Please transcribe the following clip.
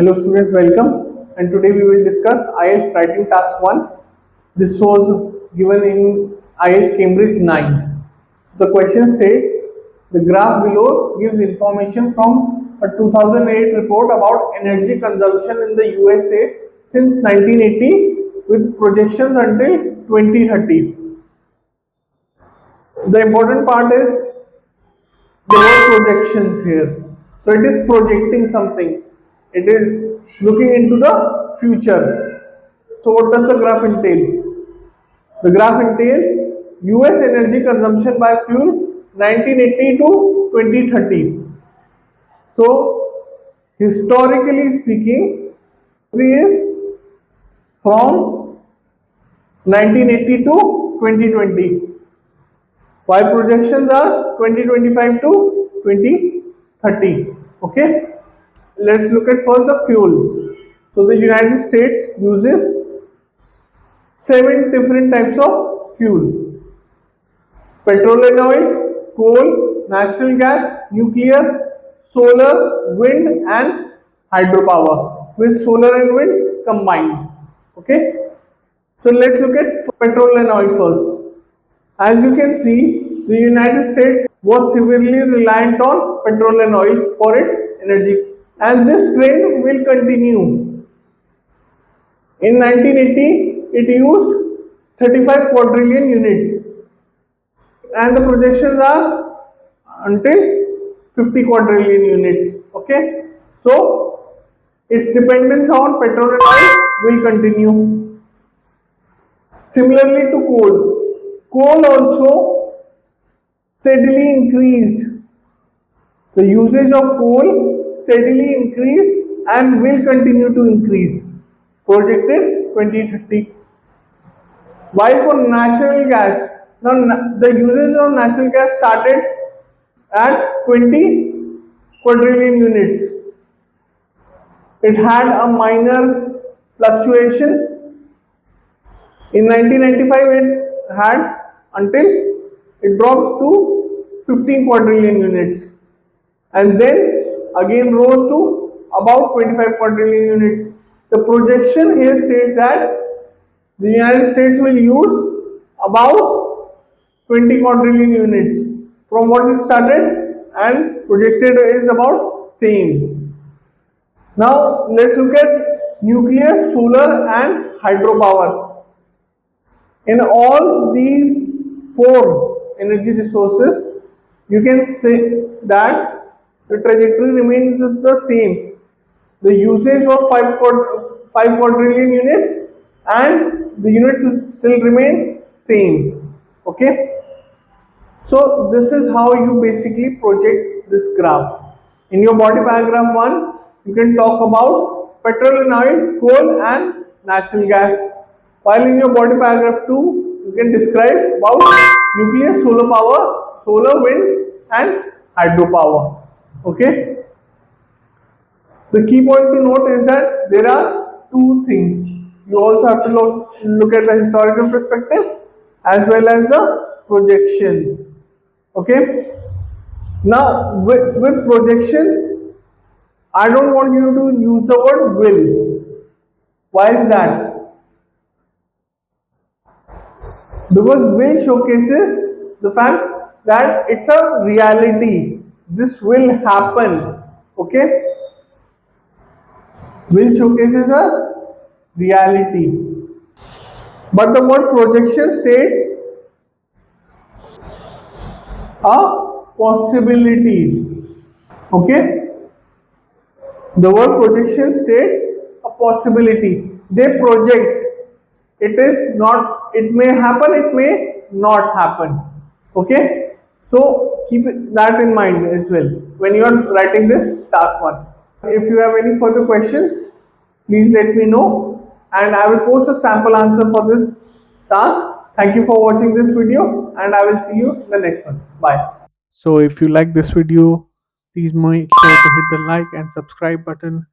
Hello students, welcome, and today we will discuss IELTS writing task 1. This was given in IELTS Cambridge 9. The question states, the graph below gives information from a 2008 report about energy consumption in the USA since 1980 with projections until 2030. The important part is the word projections here. So it is projecting something. It is looking into the future. So what does the graph entail? The graph entails US energy consumption by fuel 1980 to 2030. So historically speaking, history is from 1980 to 2020. While projections are 2025 to 2030. Okay. Let's look at first the fuels. So the United States uses 7 different types of fuel: petrol and oil, coal, natural gas, nuclear, solar, wind, and hydropower, with solar and wind combined. Okay. So let's look at petrol and oil first. As you can see, the United States was severely reliant on petrol and oil for its energy, and this trend will continue. In 1980, it used 35 quadrillion units, and the projections are until 50 quadrillion units. Okay, so its dependence on petrol and oil will continue. Similarly to coal also steadily increased. The usage of coal steadily increased and will continue to increase, projected 2030. While for natural gas, now the usage of natural gas started at 20 quadrillion units. It had a minor fluctuation. In 1995, it had until it dropped to 15 quadrillion units, and then again rose to about 25 quadrillion units. The projection here states that the United States will use about 20 quadrillion units from what it started, and projected is about same. Now let's look at nuclear, solar, and hydropower. In all these 4 energy resources, you can say that the trajectory remains the same. The usage of 5 quadrillion units, and the units will still remain same. Okay. So this is how you basically project this graph. In your body paragraph 1, you can talk about petrol and oil, coal, and natural gas. While in your body paragraph 2, you can describe about nuclear, solar power, solar, wind, and hydropower. Okay. The key point to note is that there are 2 things. You also have to look at the historical perspective as well as the projections. Okay. Now with projections, I don't want you to use the word will. Why is that? Because will showcases the fact that it's a reality. This will happen. Okay. Will showcases a reality. But the word projection states a possibility. Okay. The word projection states a possibility. They project. It is not, it may happen, it may not happen. Okay. So keep that in mind as well when you are writing this task 1. If you have any further questions, please let me know, and I will post a sample answer for this task. Thank you for watching this video, and I will see you in the next one. Bye. So if you like this video, please make sure to hit the like and subscribe button